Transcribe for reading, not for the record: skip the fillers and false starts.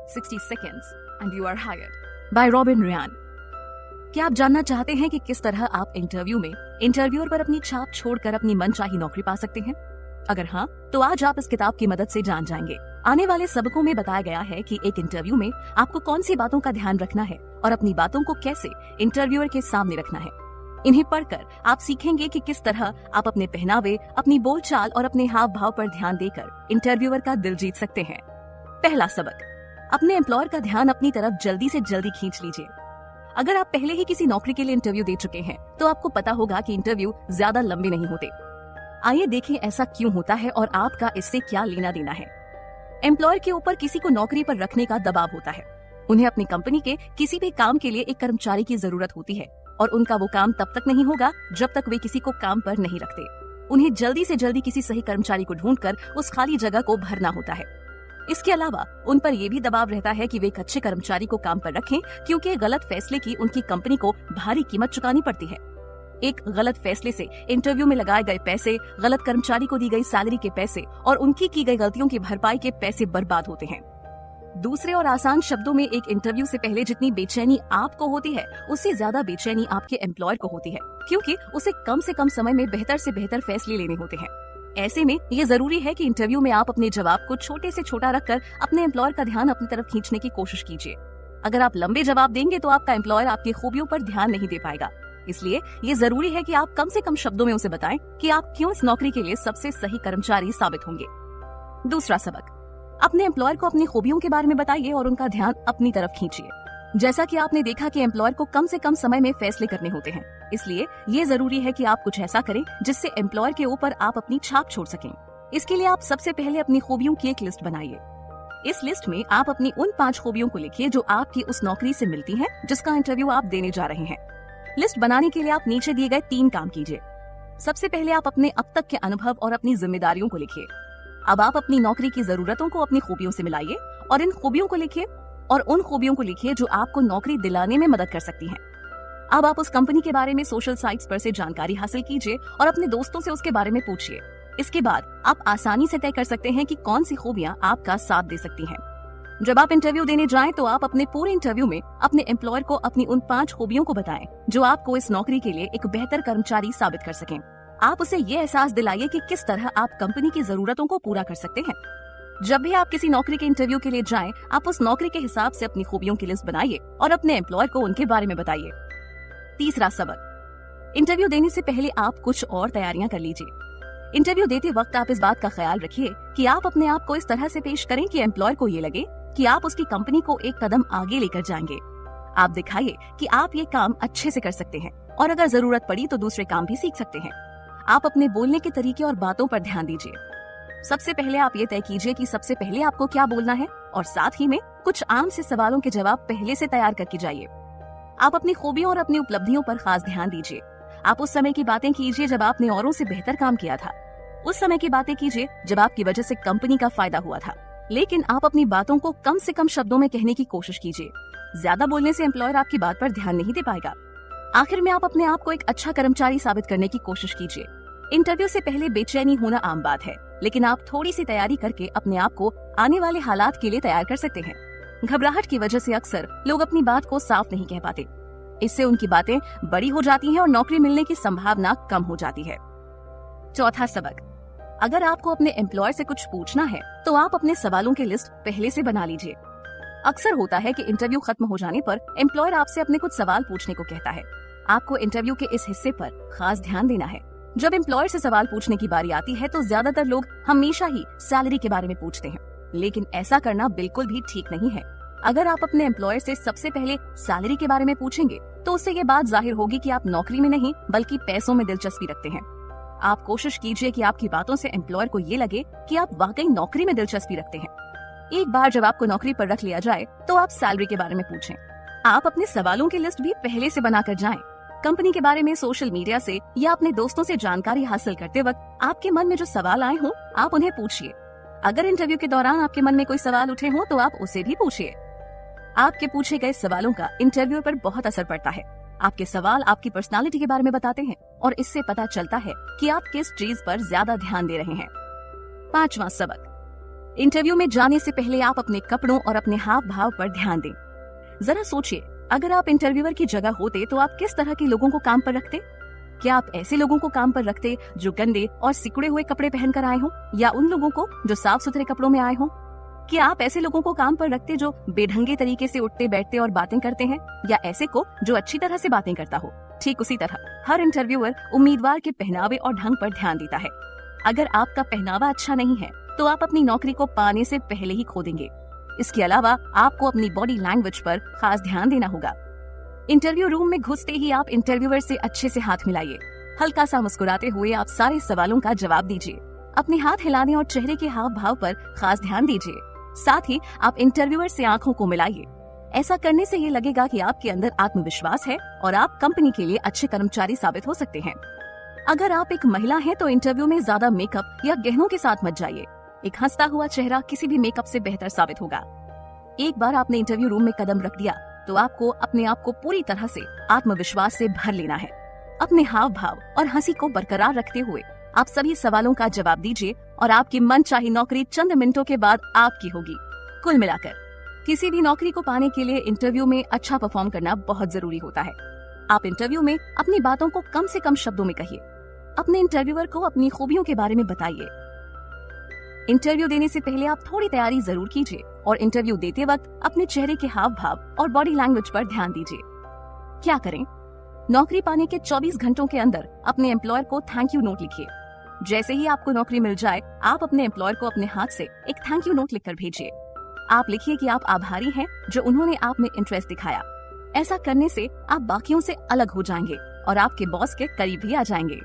60 seconds and you are hired by Robin Ryan. क्या आप जानना चाहते हैं कि किस तरह आप इंटरव्यू में इंटरव्यूअर पर अपनी छाप छोड़कर अपनी मनचाही नौकरी पा सकते हैं? अगर हाँ, तो आज आप इस किताब की मदद से जान जाएंगे। आने वाले सबकों में बताया गया है कि एक इंटरव्यू में आपको कौन सी बातों का ध्यान रखना है और अपनी बातों को कैसे इंटरव्यूअर के सामने रखना है। इन्हें पढ़कर आप सीखेंगे कि किस तरह आप अपने पहनावे, अपनी बोलचाल और अपने हाव भाव पर ध्यान देकर इंटरव्यूअर का दिल जीत सकते हैं। पहला सबक, अपने एम्प्लॉयर का ध्यान अपनी तरफ जल्दी से जल्दी खींच लीजिए। अगर आप पहले ही किसी नौकरी के लिए इंटरव्यू दे चुके हैं तो आपको पता होगा कि इंटरव्यू ज्यादा लंबे नहीं होते। आइए देखें ऐसा क्यों होता है और आपका इससे क्या लेना देना है। एम्प्लॉयर के ऊपर किसी को नौकरी पर रखने का दबाव होता है। उन्हें अपनी कंपनी के किसी भी काम के लिए एक कर्मचारी की जरूरत होती है और उनका वो काम तब तक नहीं होगा जब तक वे किसी को काम पर नहीं रखते। उन्हें जल्दी से जल्दी किसी सही कर्मचारी को ढूंढकर उस खाली जगह को भरना होता है। इसके अलावा उन पर यह भी दबाव रहता है कि वे एक अच्छे कर्मचारी को काम पर रखें, क्योंकि गलत फैसले की उनकी कंपनी को भारी कीमत चुकानी पड़ती है। एक गलत फैसले से इंटरव्यू में लगाए गए पैसे, गलत कर्मचारी को दी गई सैलरी के पैसे और उनकी की गई गलतियों की भरपाई के पैसे बर्बाद होते हैं। दूसरे और आसान शब्दों में, एक इंटरव्यू से पहले जितनी बेचैनी आपको होती है उससे ज्यादा बेचैनी आपके एम्प्लॉयर को होती है, क्योंकि उसे कम से कम समय में बेहतर से बेहतर फैसले लेने होते हैं। ऐसे में ये जरूरी है कि इंटरव्यू में आप अपने जवाब को छोटे से छोटा रखकर अपने एम्प्लॉयर का ध्यान अपनी तरफ खींचने की कोशिश कीजिए। अगर आप लंबे जवाब देंगे तो आपका एम्प्लॉयर आपकी खूबियों पर ध्यान नहीं दे पाएगा। इसलिए ये जरूरी है कि आप कम से कम शब्दों में उसे बताएं कि आप क्यों इस नौकरी के लिए सबसे सही कर्मचारी साबित होंगे। दूसरा सबक, अपने एम्प्लॉयर को अपनी खूबियों के बारे में बताइए और उनका ध्यान अपनी तरफ खींचिए। जैसा कि आपने देखा कि एम्प्लॉयर को कम से कम समय में फैसले करने होते हैं, इसलिए ये जरूरी है कि आप कुछ ऐसा करें जिससे एम्प्लॉयर के ऊपर आप अपनी छाप छोड़ सकें। इसके लिए आप सबसे पहले अपनी खूबियों की एक लिस्ट बनाइए। इस लिस्ट में आप अपनी उन 5 खूबियों को लिखिए जो आपकी उस नौकरी से मिलती हैं जिसका इंटरव्यू आप देने जा रहे हैं। लिस्ट बनाने के लिए आप नीचे दिए गए 3 काम कीजिए। सबसे पहले आप अपने अब तक के अनुभव और अपनी जिम्मेदारियों को लिखिए। अब आप अपनी नौकरी की जरूरतों को अपनी खूबियों से मिलाइए और इन खूबियों को लिखिए और उन खूबियों को लिखिए जो आपको नौकरी दिलाने में मदद कर सकती हैं। अब आप उस कंपनी के बारे में सोशल साइट्स पर से जानकारी हासिल कीजिए और अपने दोस्तों से उसके बारे में पूछिए। इसके बाद आप आसानी से तय कर सकते हैं कि कौन सी खूबियां आपका साथ दे सकती हैं। जब आप इंटरव्यू देने जाएं तो आप अपने पूरे इंटरव्यू में अपने एम्प्लॉयर को अपनी उन 5 खूबियों को बताएं जो आपको इस नौकरी के लिए एक बेहतर कर्मचारी साबित कर सकें। आप उसे ये एहसास दिलाइए कि किस तरह आप कंपनी की जरूरतों को पूरा कर सकते हैं। जब भी आप किसी नौकरी के इंटरव्यू के लिए जाएं, आप उस नौकरी के हिसाब से अपनी खूबियों की लिस्ट बनाइए और अपने एम्प्लॉयर को उनके बारे में बताइए। तीसरा सबक, इंटरव्यू देने से पहले आप कुछ और तैयारियां कर लीजिए। इंटरव्यू देते वक्त आप इस बात का ख्याल रखिए कि आप अपने आप को इस तरह से पेश करें कि एम्प्लॉयर को ये लगे कि आप उसकी कंपनी को एक कदम आगे लेकर जाएंगे। आप दिखाइए कि आप ये काम अच्छे से कर सकते हैं और अगर जरूरत पड़ी तो दूसरे काम भी सीख सकते हैं। आप अपने बोलने के तरीके और बातों पर ध्यान दीजिए। सबसे पहले आप ये तय कीजिए कि सबसे पहले आपको क्या बोलना है और साथ ही में कुछ आम से सवालों के जवाब पहले से तैयार करके जाइए। आप अपनी खूबियों और अपनी उपलब्धियों पर खास ध्यान दीजिए। आप उस समय की बातें कीजिए जब आपने औरों से बेहतर काम किया था। उस समय की बातें कीजिए जब आपकी वजह से कंपनी का फायदा हुआ था। लेकिन आप अपनी बातों को कम से कम शब्दों में कहने की कोशिश कीजिए। ज्यादा बोलने से एम्प्लॉयर आपकी बात पर ध्यान नहीं दे पाएगा। आखिर में आप अपने आप को एक अच्छा कर्मचारी साबित करने की कोशिश कीजिए। इंटरव्यू से पहले बेचैनी होना आम बात है, लेकिन आप थोड़ी सी तैयारी करके अपने आप को आने वाले हालात के लिए तैयार कर सकते हैं। घबराहट की वजह से अक्सर लोग अपनी बात को साफ नहीं कह पाते। इससे उनकी बातें बड़ी हो जाती हैं और नौकरी मिलने की संभावना कम हो जाती है। चौथा सबक, अगर आपको अपने एम्प्लॉयर से कुछ पूछना है तो आप अपने सवालों की लिस्ट पहले से बना लीजिए। अक्सर होता है कि इंटरव्यू खत्म हो जाने पर एम्प्लॉयर आपसे अपने कुछ सवाल पूछने को कहता है। आपको इंटरव्यू के इस हिस्से पर खास ध्यान देना है। जब एम्प्लॉयर से सवाल पूछने की बारी आती है तो ज्यादातर लोग हमेशा ही सैलरी के बारे में पूछते हैं, लेकिन ऐसा करना बिल्कुल भी ठीक नहीं है। अगर आप अपने एम्प्लॉयर से सबसे पहले सैलरी के बारे में पूछेंगे तो उससे ये बात जाहिर होगी कि आप नौकरी में नहीं बल्कि पैसों में दिलचस्पी रखते हैं। आप कोशिश कीजिए कि आपकी बातों से एम्प्लॉयर को ये लगे कि आप वाकई नौकरी में दिलचस्पी रखते हैं। एक बार जब आपको नौकरी पर रख लिया जाए तो आप सैलरी के बारे में पूछें। आप अपने सवालों की लिस्ट भी पहले से बनाकर जाएं। कंपनी के बारे में सोशल मीडिया से या अपने दोस्तों से जानकारी हासिल करते वक्त आपके मन में जो सवाल आए हों आप उन्हें पूछिए। अगर इंटरव्यू के दौरान आपके मन में कोई सवाल उठे हों तो आप उसे भी पूछिए। आपके पूछे गए सवालों का इंटरव्यू पर बहुत असर पड़ता है। आपके सवाल आपकी पर्सनालिटी के बारे में बताते हैं और इससे पता चलता है कि आप किस चीज पर ज्यादा ध्यान दे रहे हैं। पांचवा सबक, इंटरव्यू में जाने से पहले आप अपने कपड़ों और अपने हाव भाव पर ध्यान दें। जरा सोचिए, अगर आप इंटरव्यूअर की जगह होते तो आप किस तरह के लोगों को काम पर रखते? क्या आप ऐसे लोगों को काम पर रखते जो गंदे और सिकुड़े हुए कपड़े पहनकर आए हों, या उन लोगों को जो साफ सुथरे कपड़ों में आए हों? क्या आप ऐसे लोगों को काम पर रखते जो बेढंगे तरीके से उठते बैठते और बातें करते हैं, या ऐसे को जो अच्छी तरह से बातें करता हो? ठीक उसी तरह हर इंटरव्यूअर उम्मीदवार के पहनावे और ढंग पर ध्यान देता है। अगर आपका पहनावा अच्छा नहीं है तो आप अपनी नौकरी को पाने से पहले ही खो देंगे। इसके अलावा आपको अपनी बॉडी लैंग्वेज पर खास ध्यान देना होगा। इंटरव्यू रूम में घुसते ही आप इंटरव्यूअर से अच्छे से हाथ मिलाइए। हल्का सा मुस्कुराते हुए आप सारे सवालों का जवाब दीजिए। अपने हाथ हिलाने और चेहरे के हाव भाव पर खास ध्यान दीजिए। साथ ही आप इंटरव्यूअर से आंखों को मिलाइए। ऐसा करने से ये लगेगा कि आपके अंदर आत्मविश्वास है और आप कंपनी के लिए अच्छे कर्मचारी साबित हो सकते हैं। अगर आप एक महिला हैं तो इंटरव्यू में ज्यादा मेकअप या गहनों के साथ मत जाइए। एक हंसता हुआ चेहरा किसी भी मेकअप से बेहतर साबित होगा। एक बार आपने इंटरव्यू रूम में कदम रख दिया तो आपको अपने आप को पूरी तरह से आत्मविश्वास से भर लेना है। अपने हाव भाव और हंसी को बरकरार रखते हुए आप सभी सवालों का जवाब दीजिए और आपकी मनचाही नौकरी चंद मिनटों के बाद आपकी होगी। कुल मिलाकर किसी भी नौकरी को पाने के लिए इंटरव्यू में अच्छा परफॉर्म करना बहुत जरूरी होता है। आप इंटरव्यू में अपनी बातों को कम से कम शब्दों में कहिए। अपने इंटरव्यूअर को अपनी खूबियों के बारे में बताइए। इंटरव्यू देने से पहले आप थोड़ी तैयारी जरूर कीजिए और इंटरव्यू देते वक्त अपने चेहरे के हाव भाव और बॉडी लैंग्वेज पर ध्यान दीजिए। क्या करें? नौकरी पाने के 24 घंटों के अंदर अपने एम्प्लॉयर को थैंक यू नोट लिखिए। जैसे ही आपको नौकरी मिल जाए, आप अपने एम्प्लॉयर को अपने हाथ से एक थैंक यू नोट लिखकर भेजिए। आप लिखिए कि आप आभारी हैं जो उन्होंने आप में इंटरेस्ट दिखाया। ऐसा करने से आप बाकियों से अलग हो जाएंगे और आपके बॉस के करीब भी आ जाएंगे।